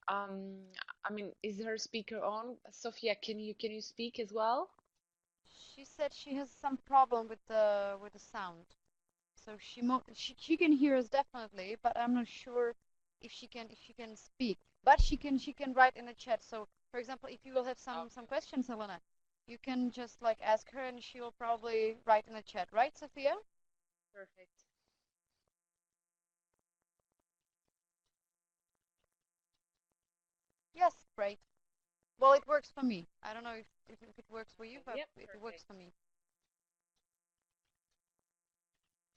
Um, I mean, is her speaker on? Sophia, can you speak as well? She said she has some problem with the sound. So she can hear us definitely, but I'm not sure if she can speak. But she can write in the chat. So for example, if you will have some Okay, questions, Helena, you can just like ask her, and she will probably write in the chat, right, Sophia? perfect. Yes, great. Well, it works for me. I don't know if it works for you, but Yep, it works for perfect. me.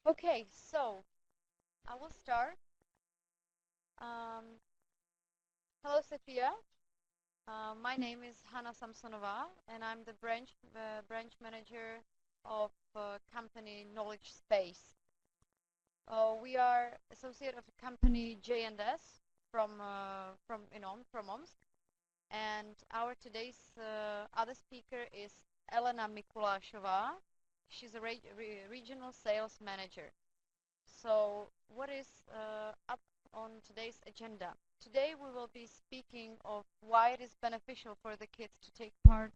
Okay, so I will start. Um, Hello, Sophia. My name is Hanna Samsonova, and I'm the branch manager of company Knowledge Space. We are associate of the company J&S from Omsk, and our today's other speaker is Elena Mikulashova. She's a regional sales manager. So, what is up on today's agenda? Today we will be speaking of why it is beneficial for the kids to take part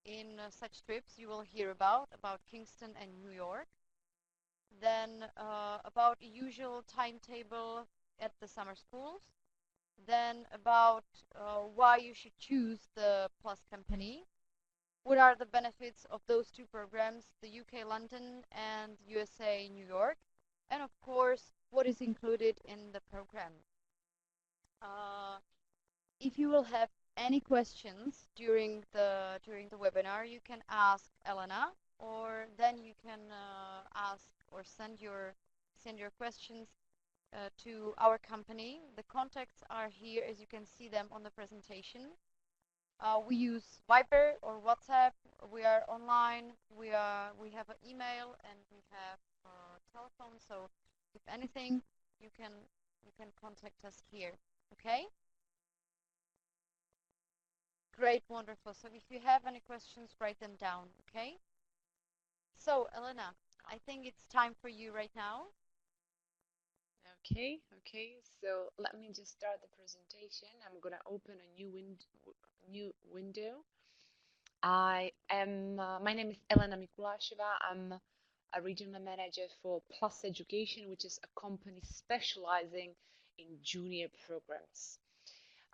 in such trips you will hear about Kingston and New York. Then about a usual timetable at the summer schools. Then about why you should choose the Plus company. What are the benefits of those two programs, the UK London and USA New York? And of course, what is included in the program. Uh, if you will have any questions during the webinar, you can ask Elena, or then you can ask or send your questions to our company. The contacts are here, as you can see them on the presentation. We use Viber or WhatsApp. We are online. We have an email and we have telephone. So if anything, you can contact us here. Okay? Great, wonderful. So if you have any questions, write them down. Okay? So Elena, I think it's time for you right now. Okay, okay. So let me just start the presentation. I'm gonna open a new window. My name is Elena Mikulasheva. I'm a regional manager for Plus Education, which is a company specializing in junior programs.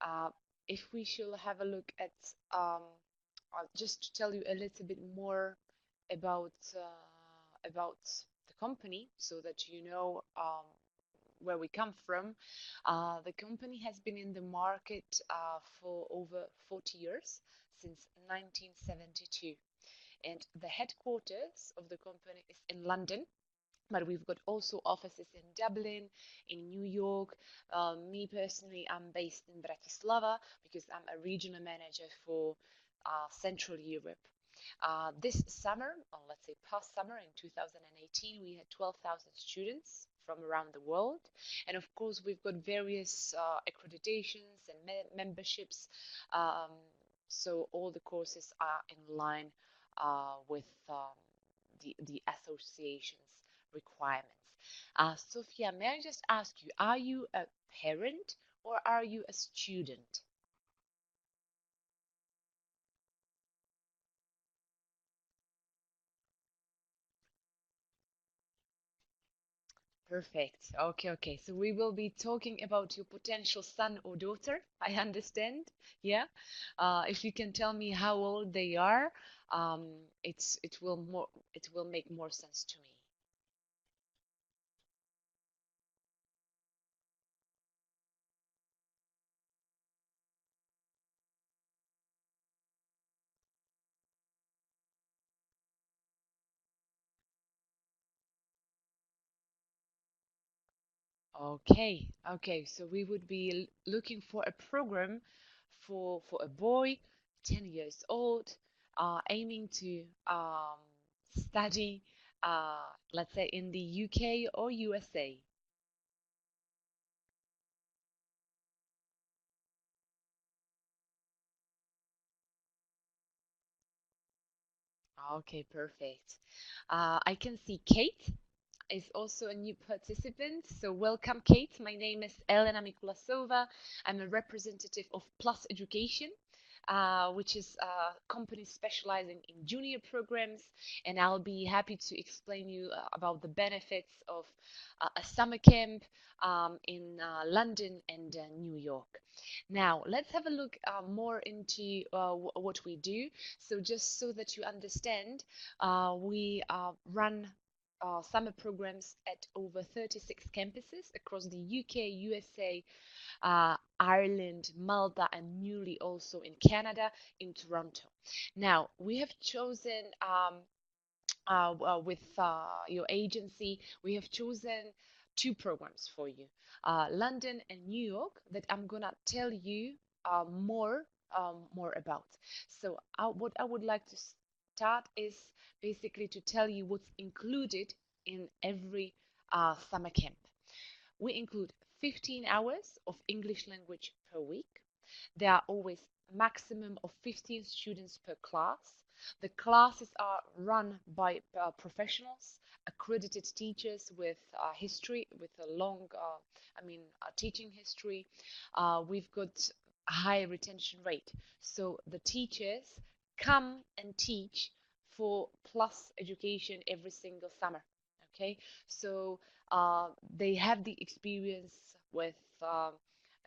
Uh, if we should have a look at, just to tell you a little bit more about the company, so that you know where we come from. The company has been in the market for over 40 years, since 1972. And the headquarters of the company is in London, but we've got also offices in Dublin, in New York. Me personally, I'm based in Bratislava because I'm a regional manager for Central Europe. This summer, or let's say past summer in 2018, we had 12,000 students from around the world. And of course, we've got various accreditations and memberships. Um, so all the courses are in line with the association's requirements. Sophia, may I just ask you, are you a parent or are you a student? Perfect. Okay, okay. So we will be talking about your potential son or daughter. I understand. Yeah. If you can tell me how old they are, it will make more sense to me. Okay, okay. So we would be looking for a program for a boy, 10 years old, aiming to study, let's say in the UK or USA. Okay, perfect. I can see Kate. is also a new participant. So welcome, Kate. My name is Elena Mikulasova. I'm a representative of Plus Education, which is a company specializing in junior programs, and I'll be happy to explain you about the benefits of a summer camp in London and New York. Now, let's have a look more into what we do. So, just so that you understand, we run summer programs at over 36 campuses across the UK, USA, Ireland, Malta, and newly also in Canada, in Toronto. Now, we have chosen with your agency, we have chosen two programs for you, London and New York, that I'm gonna tell you more about. So, what I would like to start is basically to tell you what's included in every summer camp. We include 15 hours of English language per week. There are always maximum of 15 students per class. The classes are run by professionals, accredited teachers with history, with a long, teaching history. We've got a high retention rate. So the teachers come and teach for Plus Education every single summer. Okay, so they have the experience with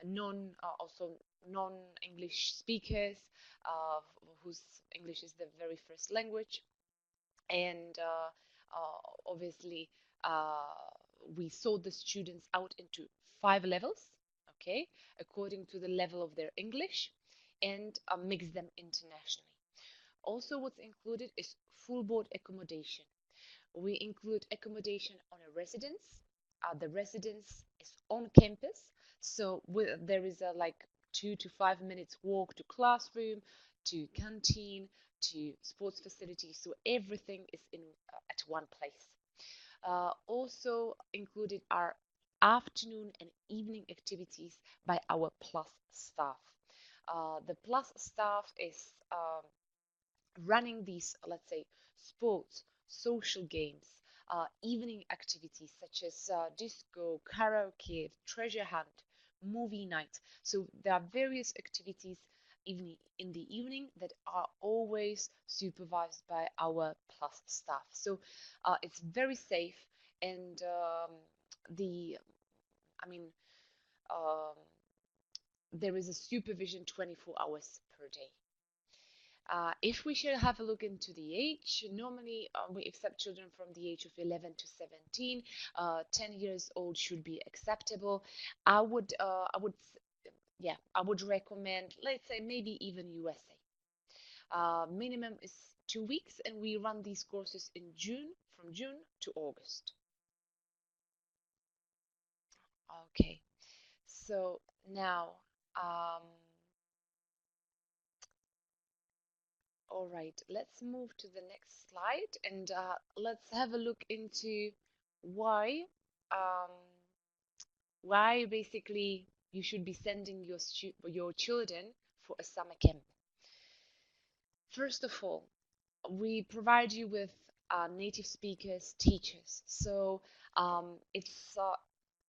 non also non-English speakers whose English is the very first language, and obviously uh, we sort the students out into 5 levels, okay, according to the level of their English, and mix them internationally. Also, what's included is full board accommodation. We include accommodation on a residence. The residence is on campus, so there is a like 2 to 5 minutes walk to classroom, to canteen, to sports facilities. So everything is in at one place. Also included are afternoon and evening activities by our Plus staff. The Plus staff is running these, let's say, sports, social games, evening activities such as disco, karaoke, treasure hunt, movie night. So there are various activities even in the evening that are always supervised by our Plus staff. So it's very safe, and the, I mean, um, there is a supervision 24 hours per day. If we should have a look into the age, normally we accept children from the age of 11 to 17. 10 years old should be acceptable. I would recommend, let's say, maybe even USA. Minimum is 2 weeks, and we run these courses in June, from June to August. Okay, so now, um, all right, let's move to the next slide, and let's have a look into why um, why basically you should be sending your children for a summer camp. First of all, we provide you with native speakers, teachers. So it's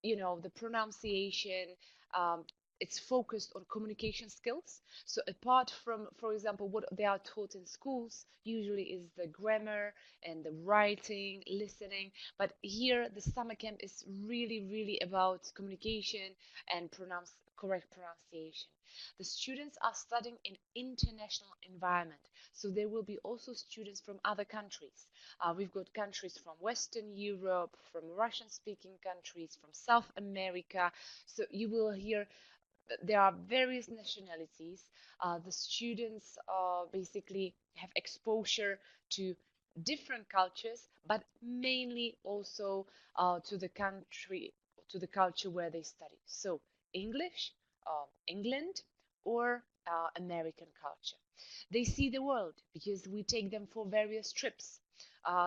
the pronunciation. Um, it's focused on communication skills. So apart from, for example, what they are taught in schools, usually is the grammar and the writing, listening. But here, the summer camp is really, really about communication and correct pronunciation. The students are studying in international environment, so there will be also students from other countries. We've got countries from Western Europe, from Russian-speaking countries, from South America. So you will hear there are various nationalities. The students basically have exposure to different cultures, but mainly also to the culture where they study. So English, England, or American culture. They see the world because we take them for various trips.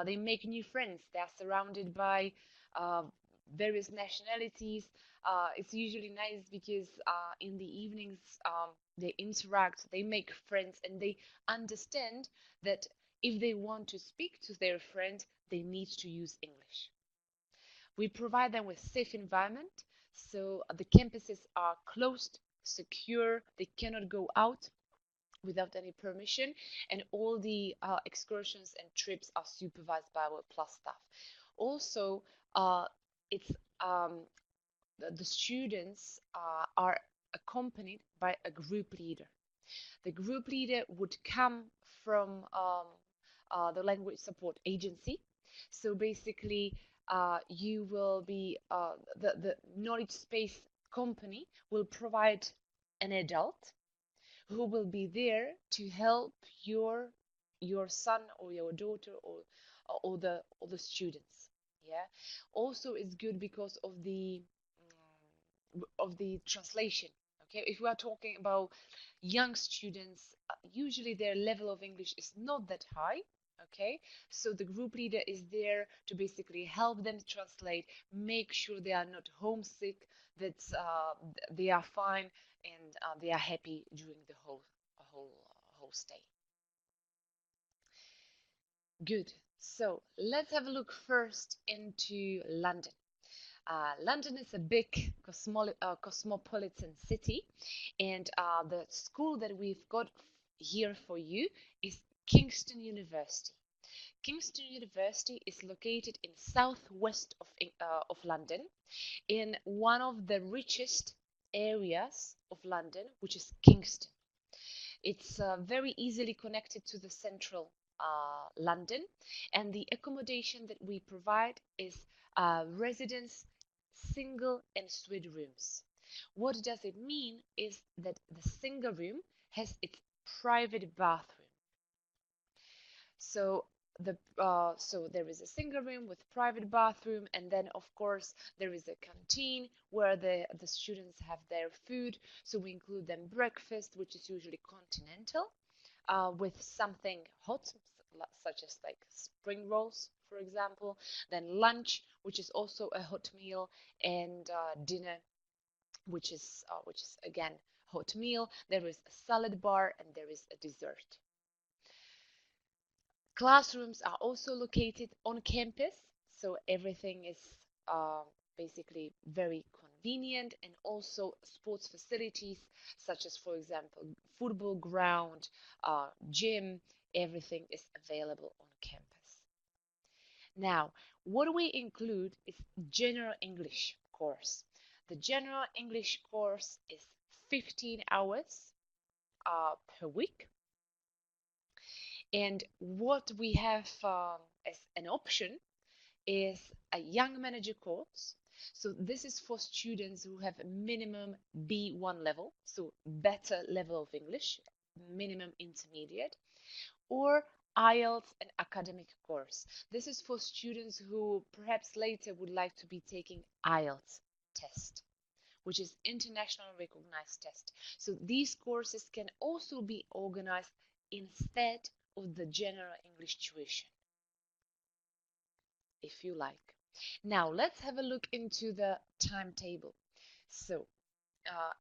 They make new friends. They are surrounded by uh, various nationalities. It's usually nice because in the evenings they interact, they make friends, and they understand that if they want to speak to their friend, they need to use English. We provide them with safe environment, so the campuses are closed, secure, they cannot go out without any permission, and all the excursions and trips are supervised by our plus staff. Also, it's the students are accompanied by a group leader. The group leader would come from the language support agency. So basically, you will be the knowledge space company will provide an adult who will be there to help your your son or your daughter or the students. Yeah. Also, it's good because of the translation. Okay, if we are talking about young students, usually their level of English is not that high. Okay, so the group leader is there to basically help them translate, make sure they are not homesick, that they are fine, and they are happy during the whole stay. Good. So let's have a look first into London. London is a big cosmopolitan city, and the school that we've got here for you is Kingston University. Kingston University is located in southwest of London, in one of the richest areas of London, which is Kingston. It's very easily connected to the central London, and the accommodation that we provide is residence, single and suite rooms. What does it mean is that the single room has its private bathroom. So so there is a single room with private bathroom, and then of course there is a canteen where the students have their food. So we include them breakfast, which is usually continental, with something hot, such as like spring rolls, for example. Then lunch, which is also a hot meal, and dinner, which is again hot meal. There is a salad bar and there is a dessert. Classrooms are also located on campus, so everything is uh, basically very convenient, and also sports facilities such as, for example, football ground, gym, everything is available on campus. Now, what we include is general English course. The general English course is 15 hours per week. And what we have as an option is a young manager course. So this is for students who have a minimum B1 level, so better level of English, minimum intermediate, or IELTS and academic course. This is for students who perhaps later would like to be taking IELTS test, which is international recognized test. So these courses can also be organized instead of the general English tuition, if you like. Now let's have a look into the timetable. So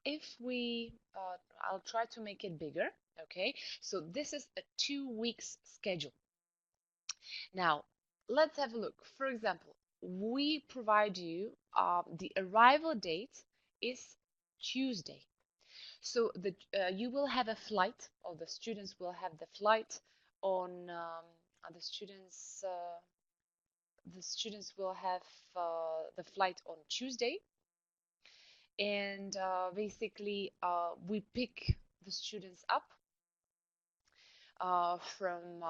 if we, I'll try to make it bigger. Okay, so this is a 2 weeks schedule. Now let's have a look. For example, we provide you the arrival date is Tuesday. So you will have a flight, or the students will have the flight on the students will have the flight on Tuesday, and basically we pick the students up from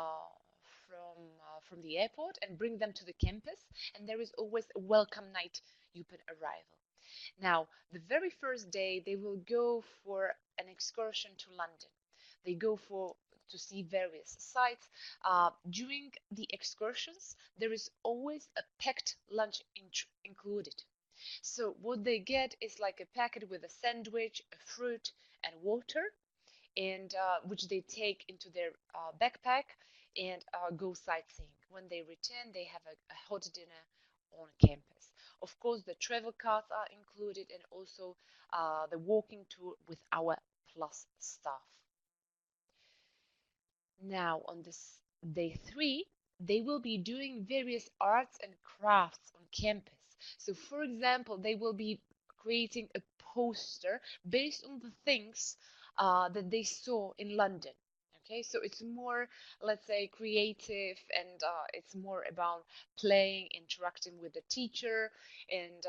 the airport and bring them to the campus, and there is always a welcome night upon arrival. Now, the very first day they will go for an excursion to London. They go for to see various sites. During the excursions, there is always a packed lunch included. So what they get is like a packet with a sandwich, a fruit, and water, and which they take into their backpack and go sightseeing. When they return, they have a hot dinner on campus. Of course, the travel cards are included, and also the walking tour with our plus staff. Now, on this day 3, they will be doing various arts and crafts on campus. So, for example, they will be creating a poster based on the things that they saw in London. Okay, so it's more, let's say, creative, and it's more about playing, interacting with the teacher, and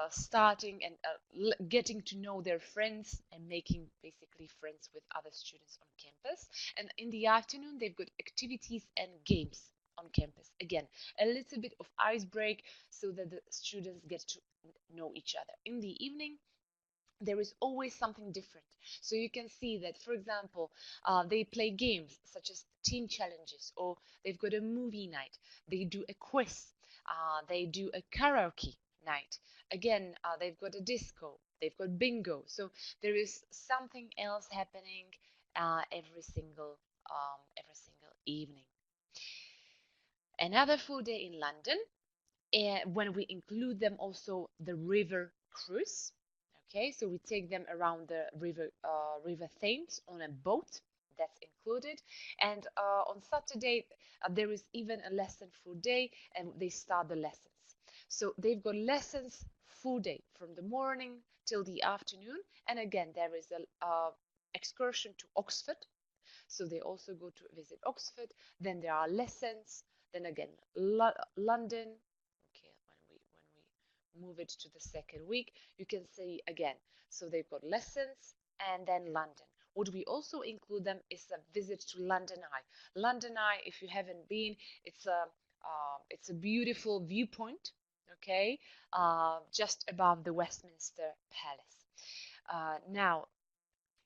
starting and getting to know their friends and making basically friends with other students on campus. And in the afternoon, they've got activities and games on campus. Again, a little bit of ice break so that the students get to know each other. In the evening, there is always something different. So you can see that, for example, they play games such as team challenges, or they've got a movie night, they do a quiz, they do a karaoke night. Again, they've got a disco, they've got bingo. So there is something else happening every single evening. Another full day in London, when we include them also the river cruise. Okay, so we take them around the river Thames on a boat. That's included. And on Saturday, there is even a lesson full day, and they start the lessons. So they've got lessons full day from the morning till the afternoon. And again, there is a excursion to Oxford, so they also go to visit Oxford. Then there are lessons. Then again, London. Okay, when we move it to the second week, you can see again. So they've got lessons and then London. What we also include them is a visit to London Eye. London Eye, if you haven't been, it's a beautiful viewpoint. Okay, just above the Westminster Palace. Now,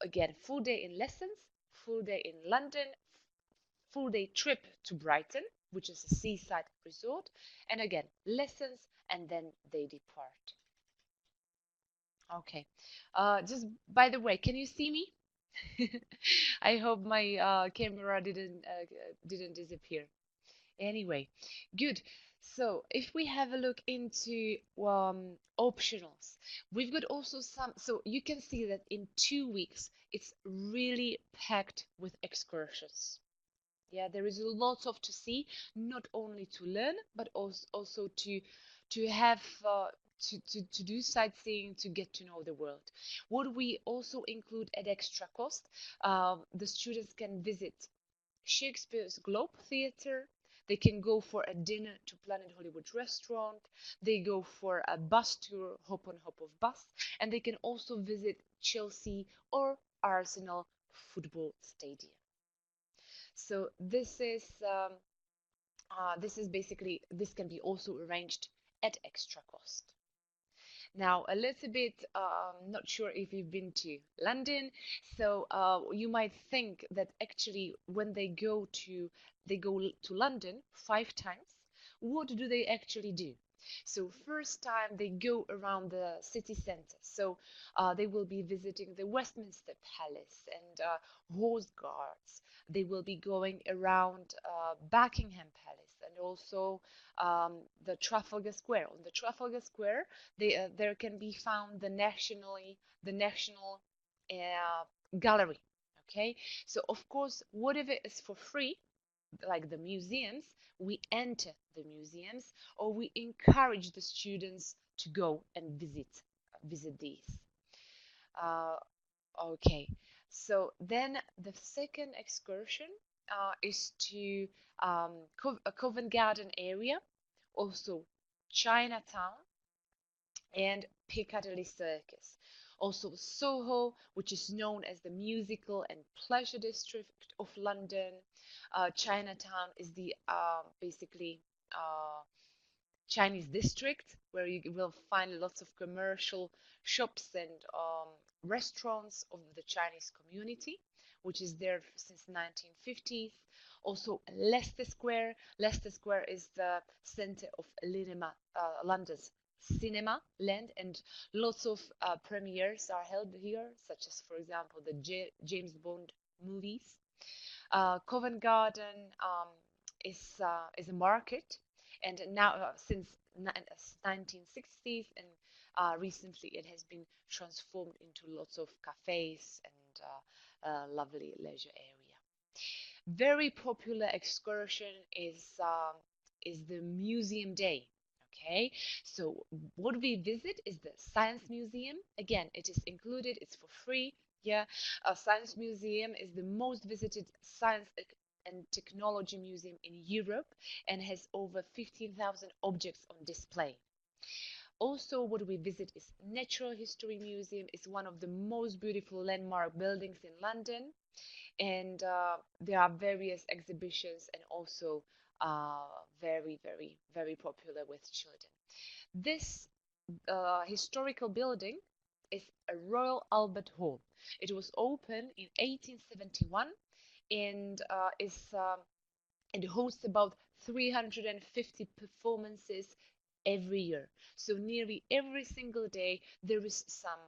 again, full day in lessons, full day in London, full day trip to Brighton, which is a seaside resort, and again, lessons, and then they depart. Okay. Just by the way, can you see me? I hope my camera didn't disappear. Anyway, good. So if we have a look into optionals, we've got also some. So you can see that in 2 weeks, it's really packed with excursions. Yeah, there is lots of to see, not only to learn, but also to have to do sightseeing, to get to know the world. What we also include at extra cost, the students can visit Shakespeare's Globe Theatre. They can go for a dinner to Planet Hollywood Restaurant. They go for a bus tour, hop on hop of bus, and they can also visit Chelsea or Arsenal football stadium. So this is basically, this can be also arranged at extra cost. Now, a little bit, not sure if you've been to London, so you might think that actually when they go to London 5 times, what do they actually do? So first time they go around the city center. So they will be visiting the Westminster Palace and Horse Guards. They will be going around Buckingham Palace and also the Trafalgar Square. On the Trafalgar Square, there can be found the National Gallery. Okay, so of course, whatever is for free, like the museums, we enter the museums or we encourage the students to go and visit these. Uh, okay, so then the second excursion is to Covent Garden area, also Chinatown and Piccadilly Circus. Also Soho, which is known as the musical and pleasure district of London. Chinatown is the basically Chinese district where you will find lots of commercial shops and restaurants of the Chinese community, which is there since 1950s. Also, Leicester Square. Leicester Square is the center of London's cinema land, and lots of premieres are held here, such as, for example, the James Bond movies. Covent Garden is a market, and now since 1960s, and recently it has been transformed into lots of cafes and lovely leisure area. Very popular excursion is the museum day. Okay, so what we visit is the Science Museum. Again, it is included, it's for free. Yeah, a Science Museum is the most visited science and technology museum in Europe and has over 15,000 objects on display. Also, what we visit is Natural History Museum. It's one of the most beautiful landmark buildings in London, and there are various exhibitions and also uh, very popular with children. This historical building is a Royal Albert Hall. It was opened in 1871 and it hosts about 350 performances every year. So nearly every single day there is some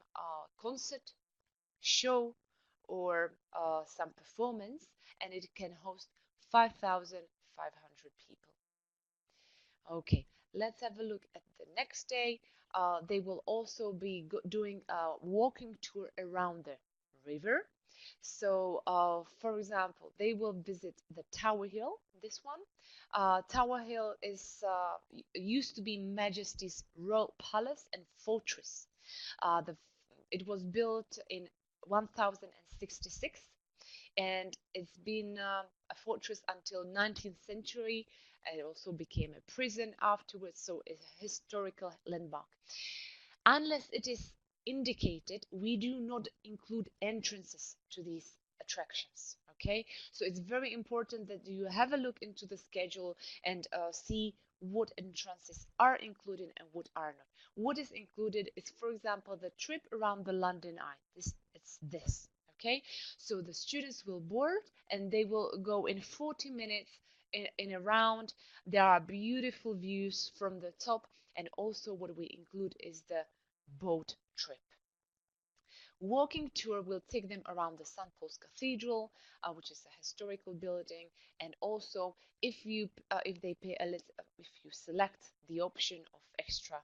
concert, show, or some performance, and it can host 5,500 people. Okay, let's have a look at the next day. They will also be doing a walking tour around the river. So, for example, they will visit the Tower Hill. This one, Tower Hill is used to be Majesty's royal palace and fortress. The It was built in 1066 and it's been a fortress until 19th century. It also became a prison afterwards, so it's a historical landmark. Unless it is indicated, we do not include entrances to these attractions. Okay, so it's very important that you have a look into the schedule and see what entrances are included and what are not. What is included is, for example, the trip around the London Eye. It's this. Okay, so the students will board and they will go in 40 minutes in a round. There are beautiful views from the top, and also what we include is the boat trip. Walking tour will take them around the St. Paul's Cathedral, which is a historical building, and also if they pay a little, if you select the option of extra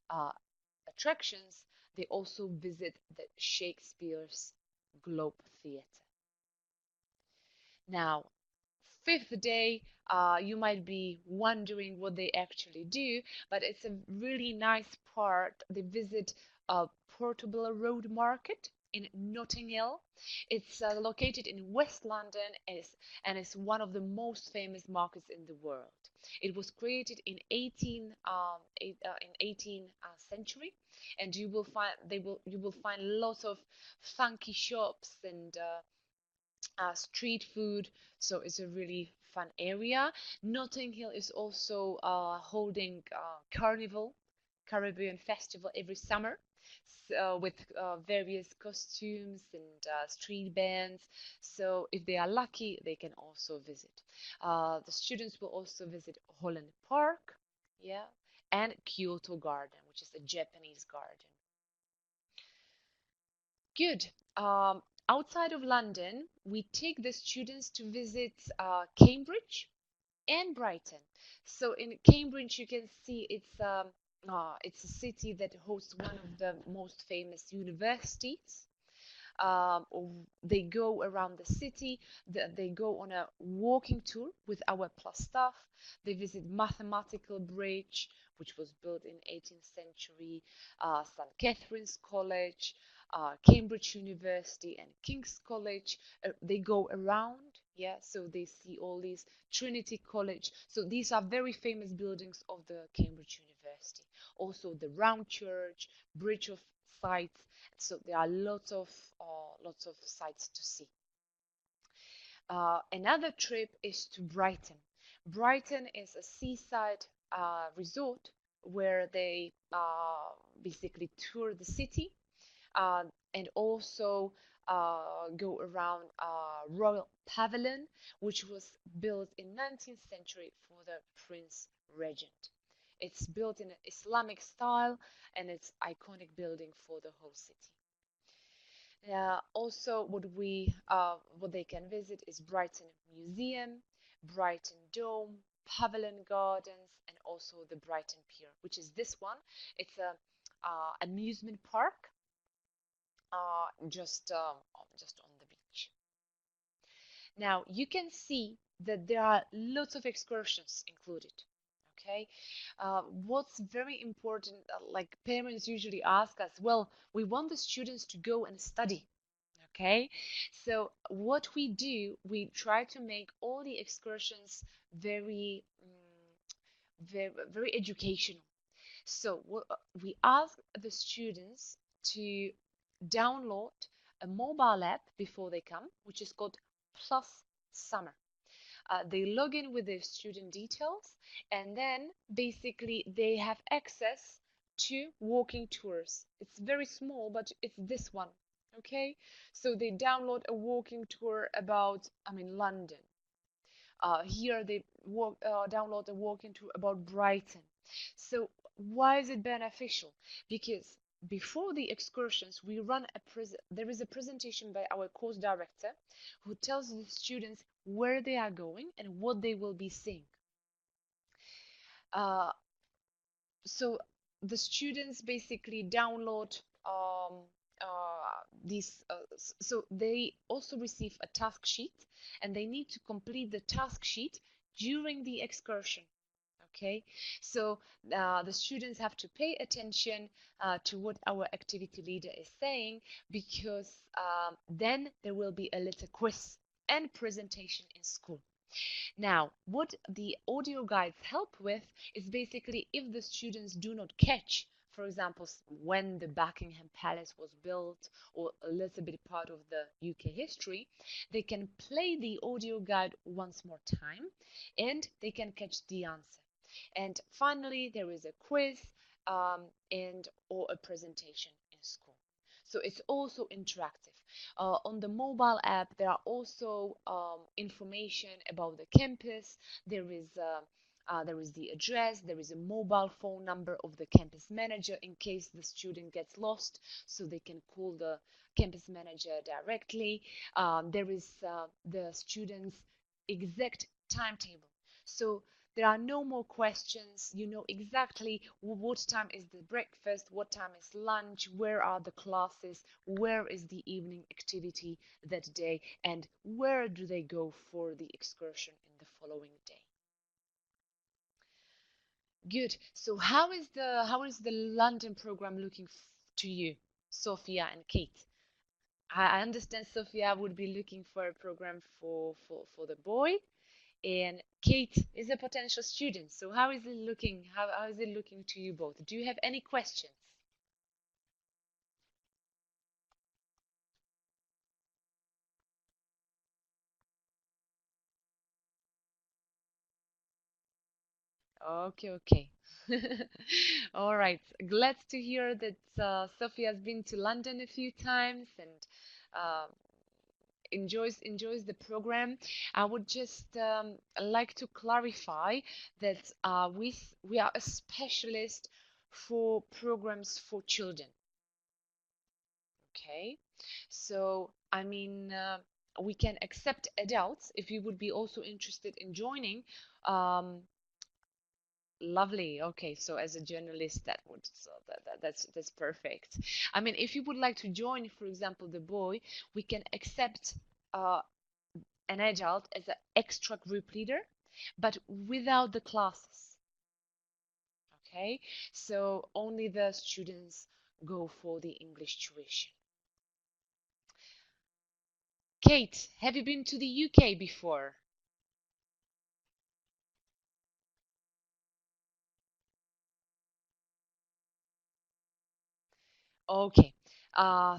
uh, attractions, they also visit the Shakespeare's Globe Theatre. Now, fifth day, you might be wondering what they actually do, but it's a really nice part. They visit Portobello Road Market in Notting Hill. It's located in West London and is one of the most famous markets in the world. It was created in 18th century, and you will find lots of funky shops and street food. So it's a really fun area. Notting Hill is also holding Carnival, Caribbean Festival every summer. With various costumes and street bands. So, if they are lucky, they can also visit. The students will also visit Holland Park, yeah, and Kyoto Garden, which is a Japanese garden. Good. Outside of London, we take the students to visit Cambridge and Brighton. So in Cambridge, you can see it's a city that hosts one of the most famous universities. They go around the city. They go on a walking tour with our plus staff. They visit Mathematical Bridge, which was built in 18th century, St. Catherine's College, Cambridge University, and King's College. They go around, yeah, so they see all these Trinity College. So these are very famous buildings of the Cambridge University. Also the Round Church, Bridge of Sights. So there are lots of sites to see. Another trip is to Brighton. Brighton is a seaside resort where they basically tour the city uh, and also go around Royal Pavilion, which was built in 19th century for the Prince Regent. It's built in an Islamic style and it's iconic building for the whole city. Also, what they can visit is Brighton Museum, Brighton Dome, Pavilion Gardens, and also the Brighton Pier, which is this one. It's a amusement park just on the beach. Now you can see that there are lots of excursions included. Okay, what's very important, like parents usually ask us, well, we want the students to go and study. Okay, so what we do, we try to make all the excursions very, very educational. So we ask the students to download a mobile app before they come, which is called Plus Summer. They log in with their student details, and then basically they have access to walking tours. It's very small, but it's this one. Okay, so they download a walking tour about, I mean, London. Here they download a walking tour about Brighton. So why is it beneficial? Because before the excursions, we run there is a presentation by our course director who tells the students where they are going and what they will be seeing. Uh, so the students basically download these, so they also receive a task sheet and they need to complete the task sheet during the excursion. Okay, so the students have to pay attention to what our activity leader is saying, because then there will be a little quiz and presentation in school. Now, what the audio guides help with is basically if the students do not catch, for example, when the Buckingham Palace was built or a little bit part of the UK history, they can play the audio guide once more time and they can catch the answer. And finally, there is a quiz and or a presentation in school. So it's also interactive. On the mobile app, there are also information about the campus. There is the address, there is a mobile phone number of the campus manager in case the student gets lost, so they can call the campus manager directly. There is the student's exact timetable. So there are no more questions. You know exactly what time is the breakfast, what time is lunch, where are the classes, where is the evening activity that day, and where do they go for the excursion in the following day. Good. So how is the London program looking to you, Sophia and Kate? I understand Sophia would be looking for a program for the boy, and Kate is a potential student. So how is it looking? How is it looking to you both? Do you have any questions? Okay, okay. All right. Glad to hear that Sophie has been to London a few times and uh, enjoys the program. I would just like to clarify that we are a specialist for programs for children. Okay, so I mean, we can accept adults if you would be also interested in joining. Um, Lovely. Okay, so as a journalist, that would so that's perfect. I mean, if you would like to join, for example, the boy, we can accept an adult as an extra group leader, but without the classes. Okay, so only the students go for the English tuition. Kate, have you been to the UK before? Okay.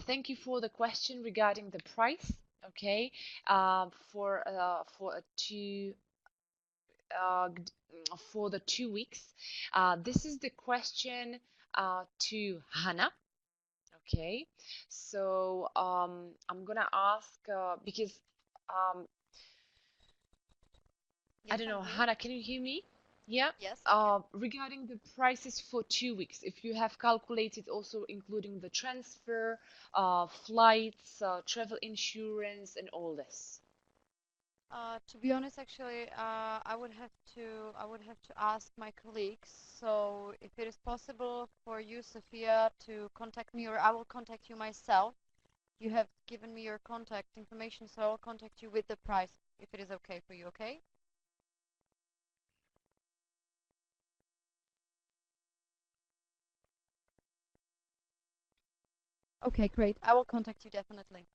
Thank you for the question regarding the price. Okay. For a uh, for the 2 weeks. This is the question to Hannah. Okay. So I'm gonna ask because um, I Yes, don't I'm know, here. Hannah, can you hear me? Yeah. Yes, I can. Regarding the prices for 2 weeks, if you have calculated also including the transfer, flights, travel insurance, and all this. To be honest, actually, I would have to ask my colleagues. So if it is possible for you, Sophia, to contact me, or I will contact you myself. You have given me your contact information, so I'll contact you with the price if it is okay for you. Okay? Okay, great. I will contact you definitely.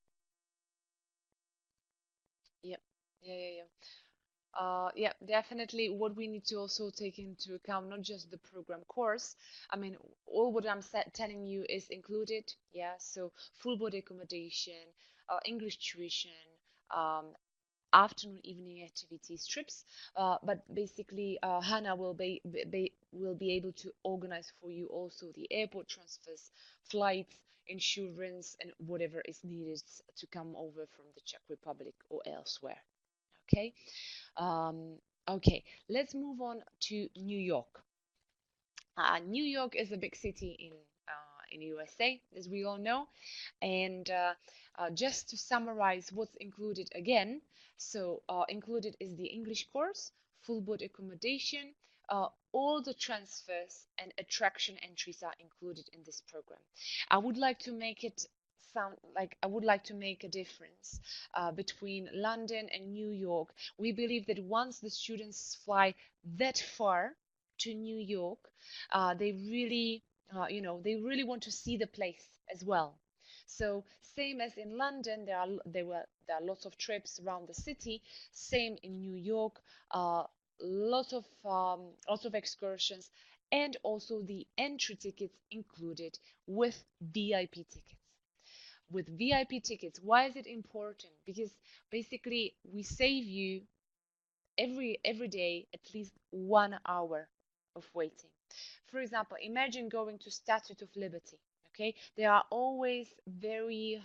Yeah, yeah, yeah, yeah. Yeah, definitely. What we need to also take into account, not just the program course. I mean, all what I'm telling you is included. Yeah, so full body accommodation, English tuition, um, afternoon, evening activities, trips. But basically, Hannah will be able to organize for you also the airport transfers, flights, insurance, and whatever is needed to come over from the Czech Republic or elsewhere. Okay. Um, okay, let's move on to New York. New York is a big city in USA, as we all know. And just to summarize what's included again, so included is the English course, full board accommodation, all the transfers and attraction entries are included in this program. I would like to make it sound like I would like to make a difference between London and New York. We believe that once the students fly that far to New York, they really, they really want to see the place as well. So same as in London, there are lots of trips around the city. Same in New York, uh, lots of excursions, and also the entry tickets included with VIP tickets. With VIP tickets, why is it important? Because basically we save you every day at least 1 hour of waiting. For example, imagine going to Statue of Liberty. Okay, there are always very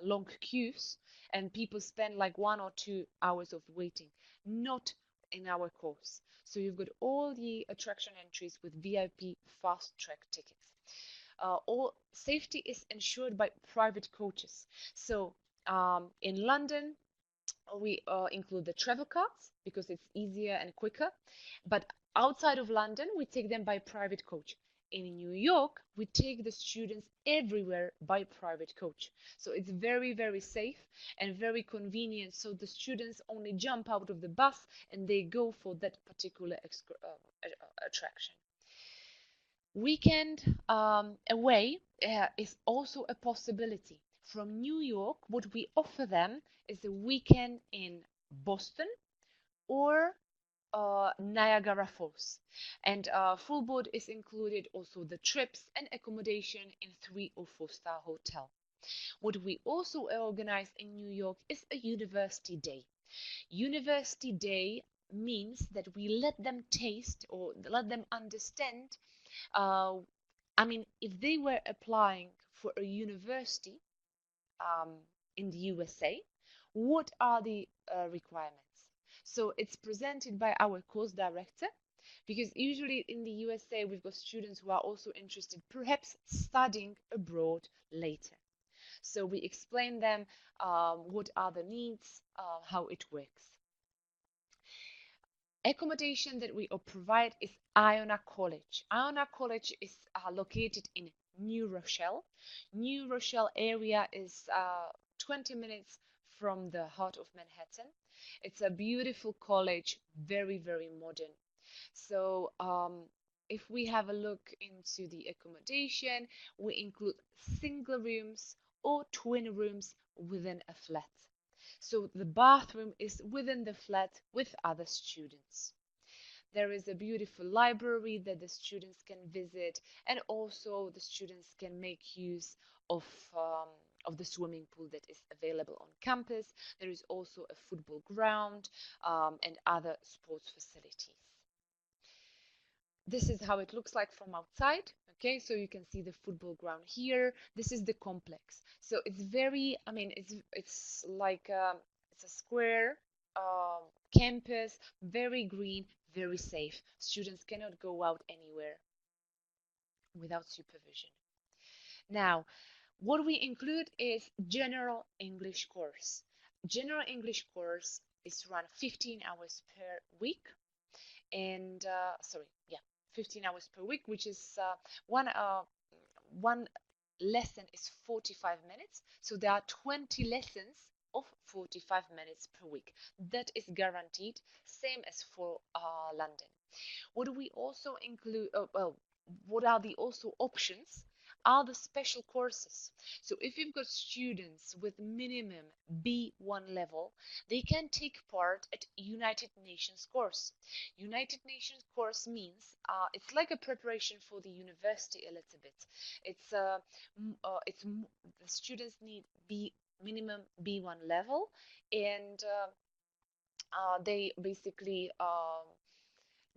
long queues, and people spend like 1 or 2 hours of waiting. Not in our course. So you've got all the attraction entries with VIP fast track tickets. All safety is ensured by private coaches. So in London, we include the travel cards because it's easier and quicker. But outside of London, we take them by private coach. In New York, we take the students everywhere by private coach. So it's very, very safe and very convenient. So the students only jump out of the bus and they go for that particular attraction. Weekend away is also a possibility. From New York, what we offer them is a weekend in Boston or Niagara Falls. And full board is included also the trips and accommodation in 3 or 4 star hotel. What we also organize in New York is a university day. University day means that we let them taste or let them understand uh, I mean, if they were applying for a university um, in the USA, what are the requirements? So it's presented by our course director because usually in the USA we've got students who are also interested, perhaps studying abroad later. So we explain them what are the needs, how it works. Accommodation that we provide is Iona College. Iona College is located in New Rochelle. New Rochelle area is 20 minutes from the heart of Manhattan. It's a beautiful college, very, very modern. So if we have a look into the accommodation, we include single rooms or twin rooms within a flat. So the bathroom is within the flat with other students. There is a beautiful library that the students can visit, and also the students can make use of um, of the swimming pool that is available on campus. There is also a football ground and other sports facilities. This is how it looks like from outside. Okay, so you can see the football ground here. This is the complex. So it's very, I mean, it's like it's a square um, campus, very green, very safe. Students cannot go out anywhere without supervision. Now, what we include is general English course. General English course is around 15 hours per week and sorry, yeah, 15 hours per week, which is one lesson is 45 minutes. So there are 20 lessons of 45 minutes per week. That is guaranteed, same as for London. What do we also include? Well, what are the also options? are the special courses. So if you've got students with minimum B1 level, they can take part at United Nations course. United Nations course means it's like a preparation for the university a little bit. It's the students need B minimum B1 level, and they basically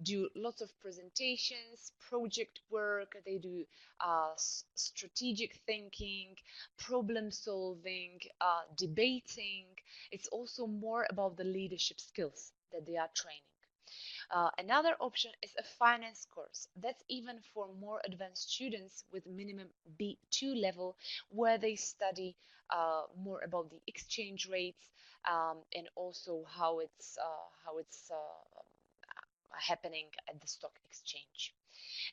do lots of presentations, project work, they do strategic thinking, problem solving, debating. It's also more about the leadership skills that they are training. Another option is a finance course. That's even for more advanced students with minimum B2 level, where they study more about the exchange rates, and also how it's happening at the stock exchange.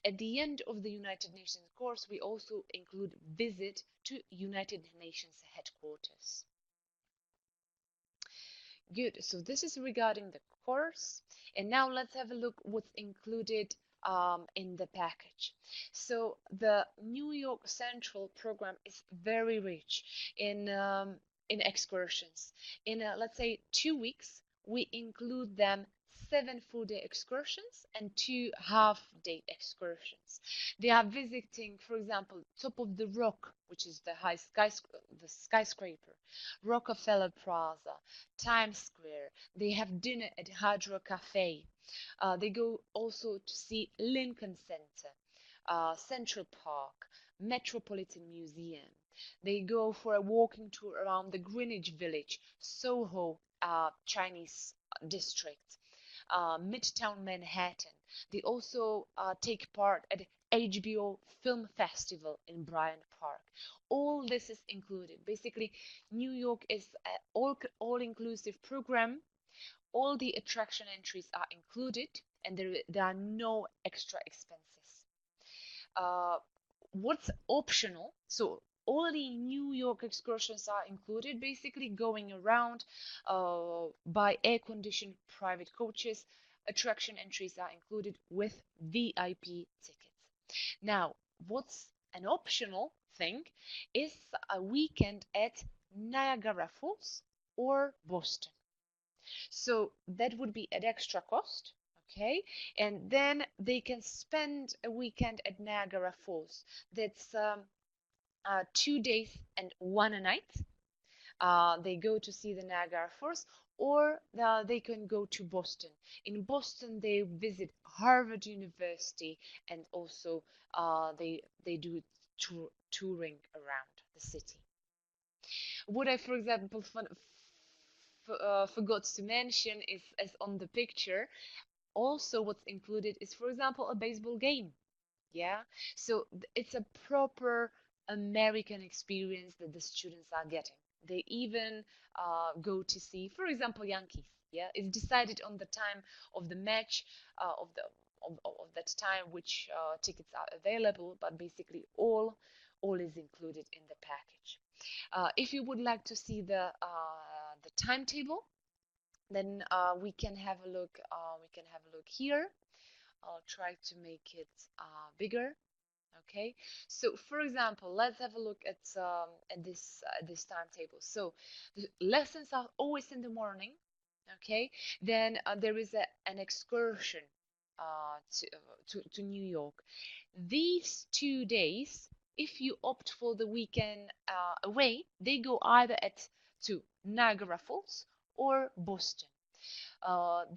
At the end of the United Nations course, we also include visit to United Nations headquarters. Good, so this is regarding the course. And now let's have a look what's included in the package. So the New York Central program is very rich in excursions. In let's say 2 weeks, we include them 7 full-day excursions and 2 half-day excursions. They are visiting, for example, top of the rock, which is the skyscraper, Rockefeller Plaza, Times Square. They have dinner at Hard Rock Cafe. They go also to see Lincoln Center, Central Park, Metropolitan Museum. They go for a walking tour around the Greenwich Village, Soho Chinese district, Midtown Manhattan. They also take part at HBO Film Festival in Bryant Park. All this is included. Basically, New York is an all-inclusive program. All the attraction entries are included, and there are no extra expenses. Uh, what's optional? So all the New York excursions are included, basically going around by air-conditioned private coaches. Attraction entries are included with VIP tickets. Now, what's an optional thing is a weekend at Niagara Falls or Boston. So that would be at extra cost, okay? And then they can spend a weekend at Niagara Falls. That's 2 days and one night. They go to see the Niagara Falls, or they can go to Boston. In Boston, they visit Harvard University, and also they do touring around the city. What I, for example, forgot to mention is, as on the picture, also what's included is, for example, a baseball game. Yeah, so it's a proper American experience that the students are getting. They even go to see, for example, Yankees. Yeah, it's decided on the time of the match, of that time which tickets are available, but basically all is included in the package. If you would like to see the timetable, then we can have a look. We can have a look here. I'll try to make it bigger. Okay. So, for example, let's have a look at this timetable. So, the lessons are always in the morning. Okay. Then there is an excursion to New York. These 2 days, if you opt for the weekend away, they go either to Niagara Falls or Boston.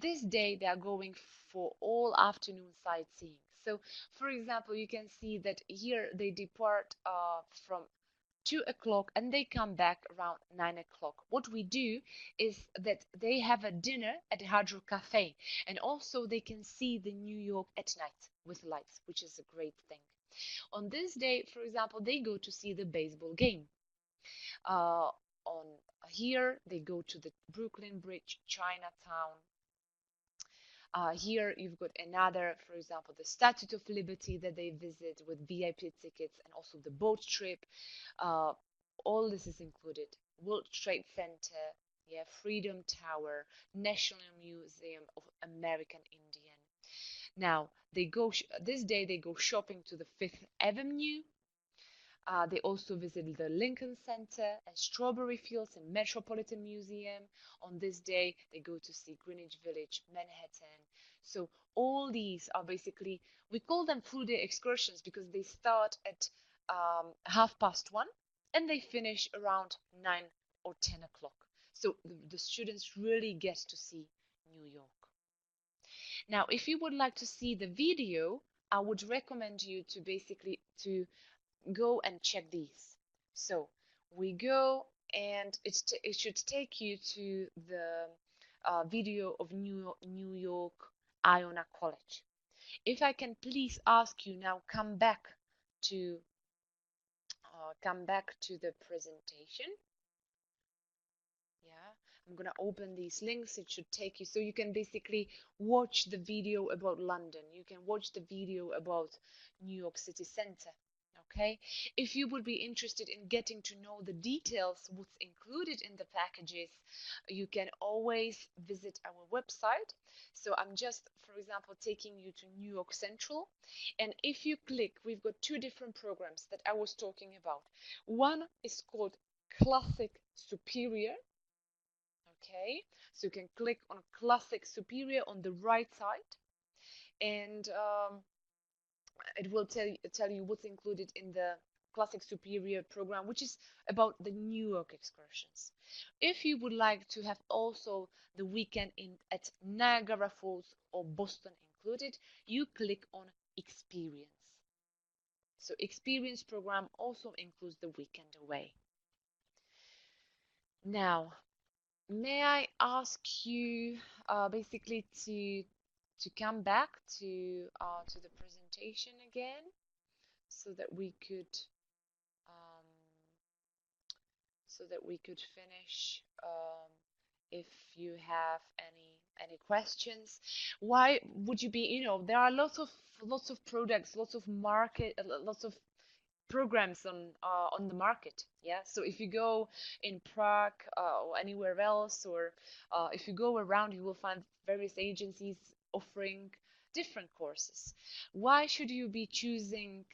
This day they are going for all afternoon sightseeing. So, for example, you can see that here they depart from 2 o'clock and they come back around 9 o'clock. What we do is that they have a dinner at Hard Rock Cafe, and also they can see the New York at night with lights, which is a great thing. On this day, for example, they go to see the baseball game. On here, they go to the Brooklyn Bridge, Chinatown. Here you've got another, for example, the Statue of Liberty that they visit with VIP tickets, and also the boat trip. Uh, all this is included. World Trade Center, yeah, Freedom Tower, National Museum of American Indian. Now they go this day they go shopping to the Fifth Avenue. They also visit the Lincoln Center and Strawberry Fields and Metropolitan Museum. On this day, they go to see Greenwich Village, Manhattan. So all these are basically, we call them full day excursions because they start at 1:30 and they finish around 9 or 10 o'clock. So the students really get to see New York. Now, if you would like to see the video, I would recommend you to basically to go and check these. So we go and it should take you to the video of New York Iona College. If I can please ask you now, to come back to the presentation. Yeah, I'm gonna open these links. It should take you so you can basically watch the video about London. You can watch the video about New York City Center. Okay, if you would be interested in getting to know the details, what's included in the packages, you can always visit our website. So I'm just, for example, taking you to New York Central. And if you click, we've got two different programs that I was talking about. One is called Classic Superior. Okay, so you can click on Classic Superior on the right side, and it will tell you what's included in the Classic Superior program, which is about the New York excursions. If you would like to have also the weekend at Niagara Falls or Boston included, you click on Experience. So Experience program also includes the weekend away. Now, may I ask you basically to come back to the presentation again so that we could um, finish if you have any questions. Why would you be, there are lots of products, lots of market, lots of programs on the market. Yeah, so if you go in Prague or anywhere else, or if you go around, you will find various agencies offering different courses. Why should you be choosing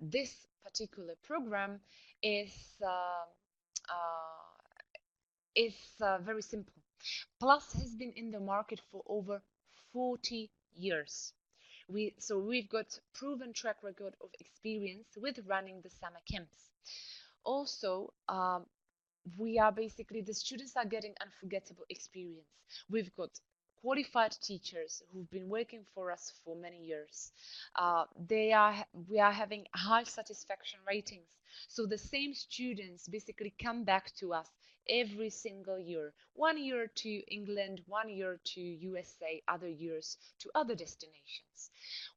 this particular program? Is uh, uh, is very simple. Plus has been in the market for over 40 years. We've got proven track record of experience with running the summer camps. Also, we are basically, the students are getting unforgettable experience. We've got qualified teachers who've been working for us for many years. We are having high satisfaction ratings. So the same students basically come back to us every single year. 1 year to England, 1 year to USA, other years to other destinations.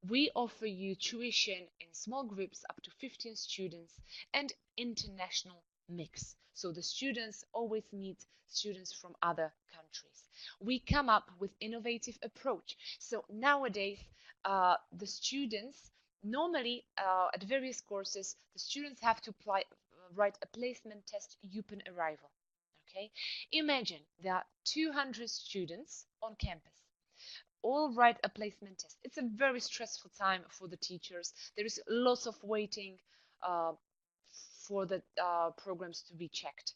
We offer you tuition in small groups up to 15 students and international mix. So the students always meet students from other countries. We come up with innovative approach. So nowadays, the students normally at various courses, the students have to write a placement test upon arrival. Okay, imagine there are 200 students on campus all write a placement test. It's a very stressful time for the teachers. There is lots of waiting uh, for the programs to be checked.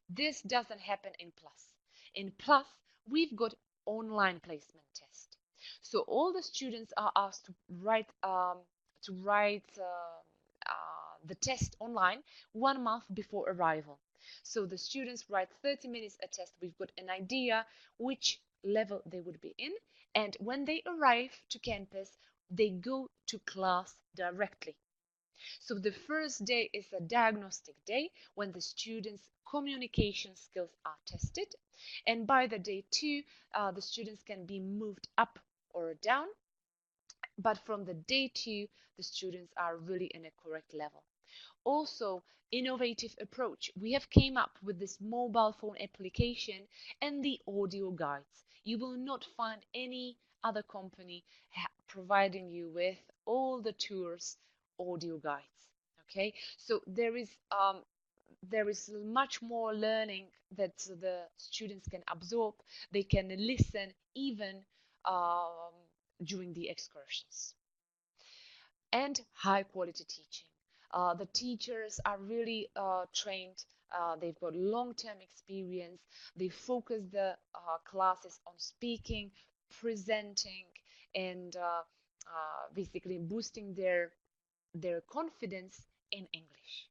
This doesn't happen in Plus. In Plus, we've got online placement test. So all the students are asked to write the test online 1 month before arrival. So the students write 30 minutes a test. We've got an idea which level they would be in, and when they arrive to campus, they go to class directly. So the first day is a diagnostic day when the students' communication skills are tested. And by the day two, the students can be moved up or down. But from the day two, the students are really in a correct level. Also, innovative approach. We have came up with this mobile phone application and the audio guides. You will not find any other company providing you with all the tours audio guides. Okay, so there is much more learning that the students can absorb. They can listen even during the excursions. And high quality teaching. The teachers are really trained. They've got long-term experience. They focus the classes on speaking, presenting, and basically boosting their confidence in English.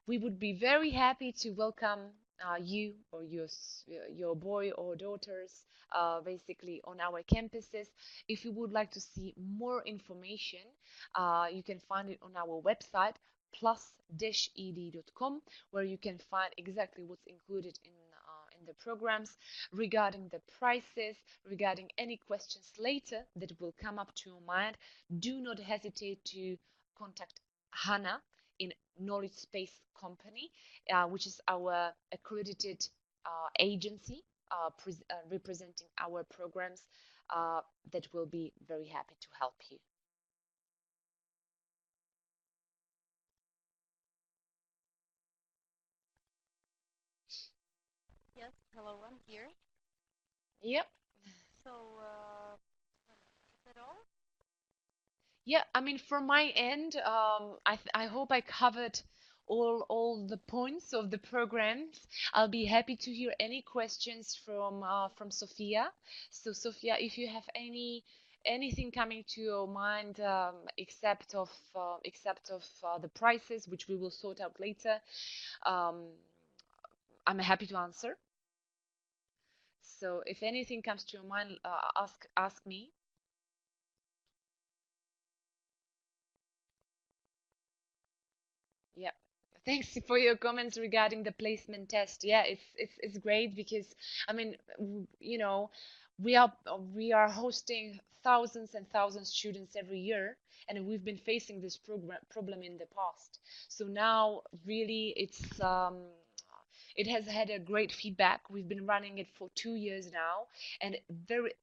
We would be very happy to welcome you or your boy or daughters basically on our campuses. If you would like to see more information, you can find it on our website plus-ed.com, where you can find exactly what's included in the programs, regarding the prices, regarding any questions later that will come up to your mind. Do not hesitate to contact Hannah in Knowledge Space Company, which is our accredited agency representing our programs, that will be very happy to help you. Yes, hello, I'm here. Yep. So, is that all? Yeah, I mean, from my end, I hope I covered all the points of the programs. I'll be happy to hear any questions from Sophia. So, Sophia, if you have anything coming to your mind, except of the prices, which we will sort out later, um, I'm happy to answer. So, if anything comes to your mind, ask me. Yeah. Thanks for your comments regarding the placement test. Yeah, it's great because I mean, we are we are hosting thousands and thousands of students every year, and we've been facing this problem in the past. So now, really, it has had a great feedback. We've been running it for 2 years now, and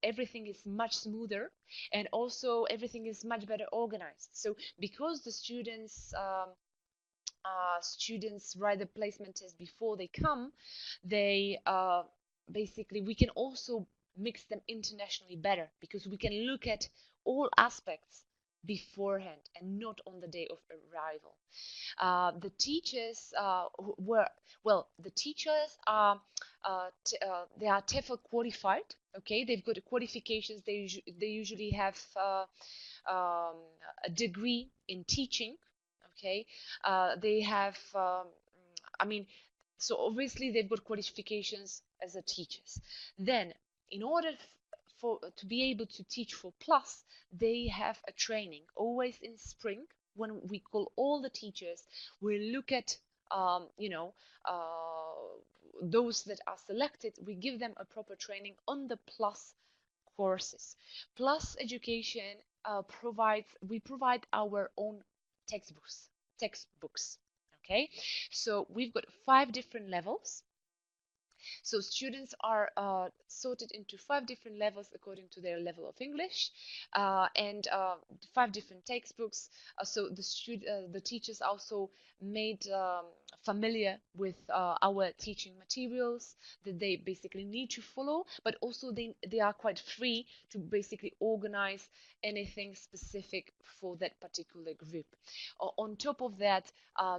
everything is much smoother, and also everything is much better organized. So because the students write the placement test before they come, they basically we can also mix them internationally better because we can look at all aspects beforehand and not on the day of arrival. The teachers were well. The teachers are they are TEFL qualified. Okay, they've got qualifications. They usually have um, a degree in teaching. Okay, they have. I mean, so obviously they've got qualifications as a teachers. Then, in order for to be able to teach for plus, they have a training always in spring when we call all the teachers. We look at those that are selected. We give them a proper training on the plus courses. Plus education provides we provide our own textbooks textbooks. Okay, so we've got 5 different levels. So students are sorted into 5 different levels according to their level of English, and 5 different textbooks. So the teachers also made familiar with our teaching materials that they basically need to follow, but also they are quite free to basically organize anything specific for that particular group. On top of that,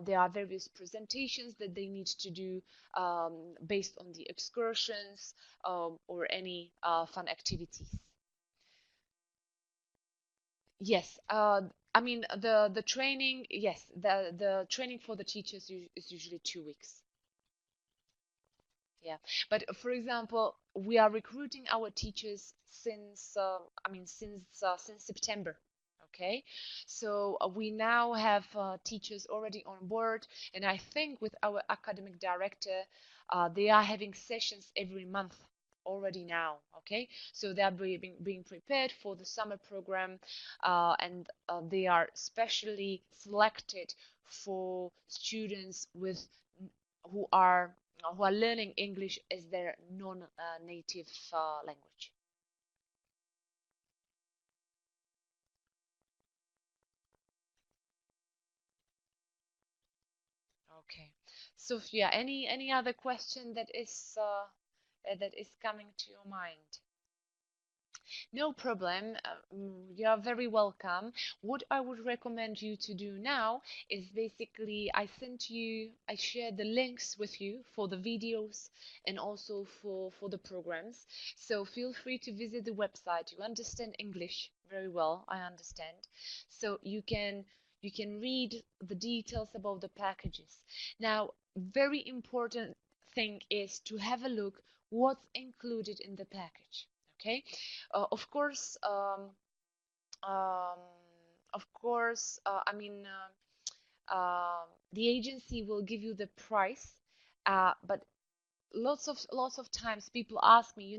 there are various presentations that they need to do based on the excursions or any fun activities. Yes, I mean the training. Yes, the training for the teachers is usually 2 weeks. Yeah, but for example, we are recruiting our teachers since since September. Okay, so we now have teachers already on board, and I think with our academic director, they are having sessions every month already now. Okay, so they are being prepared for the summer program, and they are specially selected for students with who are learning English as their non-native language. Okay. Sophia, any other question that is coming to your mind? No problem. You're very welcome. What I would recommend you to do now is basically I shared the links with you for the videos and also for the programs. So feel free to visit the website. You understand English very well, I understand. So you can read the details about the packages. Now, very important thing is to have a look what's included in the package. Okay, of course, um, I mean, the agency will give you the price, but lots of times people ask me,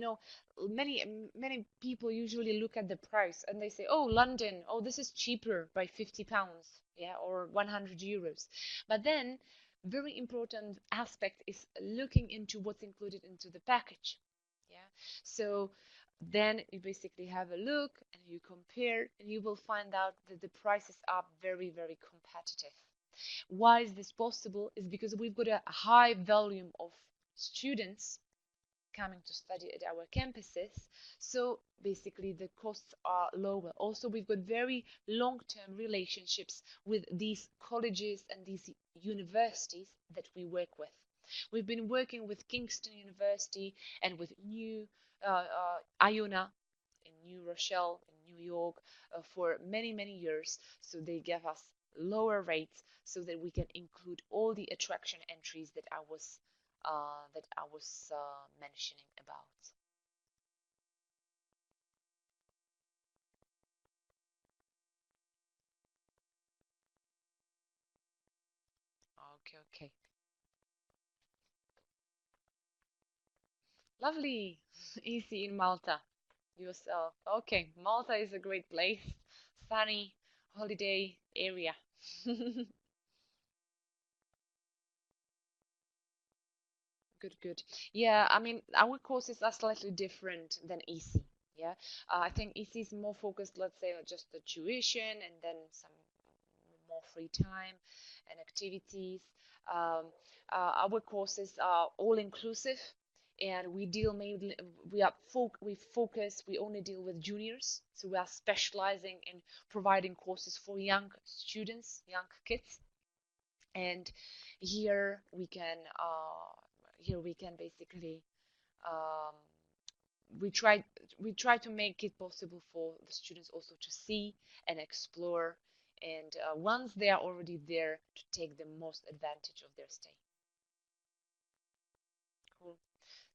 many people usually look at the price and they say, oh, London, oh, this is cheaper by 50 pounds, yeah, or 100 euros. But then, very important aspect is looking into what's included into the package. Yeah, so then you basically have a look and you compare and you will find out that the prices are very, very competitive. Why is this possible? Is because we've got a high volume of students coming to study at our campuses. So basically, the costs are lower. Also, we've got very long term relationships with these colleges and these universities that we work with. We've been working with Kingston University and with Iona in New Rochelle, in New York, for many, many years. So they give us lower rates so that we can include all the attraction entries that I was mentioning about. Okay, okay. Lovely. Easy in Malta. Yourself. Okay, Malta is a great place. Sunny holiday area. Good, good. Yeah, I mean, our courses are slightly different than EC. Yeah, I think EC is more focused, let's say, on just the tuition and then some more free time and activities. Um, our courses are all inclusive, and we deal mainly we only deal with juniors, so we are specializing in providing courses for young students, young kids, and here we can basically um, we try we try to make it possible for the students also to see and explore, and once they are already there, to take the most advantage of their stay. Cool.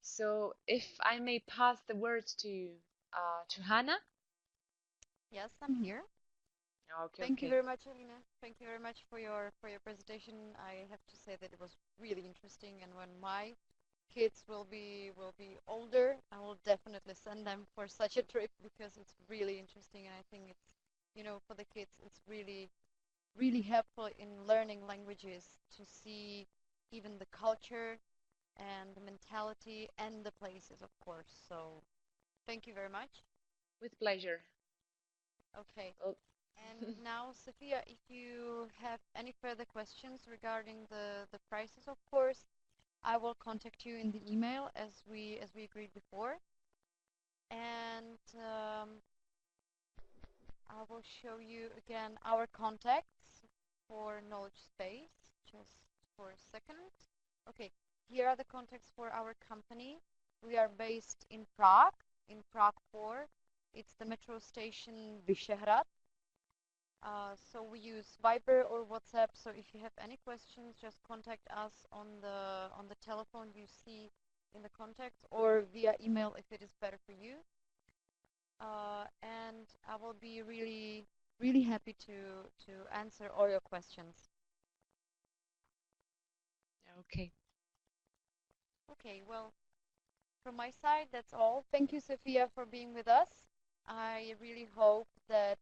So if I may pass the words to Hannah. Yes, I'm here. Okay, Thank you okay. very much, Alina. Thank you very much for your presentation. I have to say that it was really interesting, and when my kids will be older, I will definitely send them for such a trip because it's really interesting, and I think for the kids, it's really really helpful in learning languages to see even the culture and the mentality and the places, of course. So thank you very much. With pleasure. Okay. Oh, And now, Sophia, if you have any further questions regarding the prices, of course, I will contact you in the email as we agreed before. And I will show you again our contacts for Knowledge Space, just for a second. Okay, here are the contacts for our company. We are based in Prague 4. It's the metro station Vyšehrad. So we use Viber or WhatsApp. So if you have any questions, just contact us on the telephone you see in the contacts or via email if it is better for you. And I will be really really happy to answer all your questions. okay. Okay, well, from my side, that's all. Thank you, Sophia, for being with us. I really hope that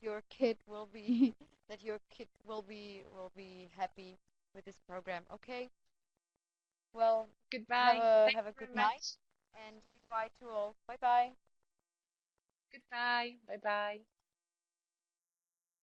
your kid will be that your kid will be happy with this program. Okay. Well, have Goodbye. a Thank have a you good very night much. and goodbye to all. Bye bye. Goodbye. Bye bye.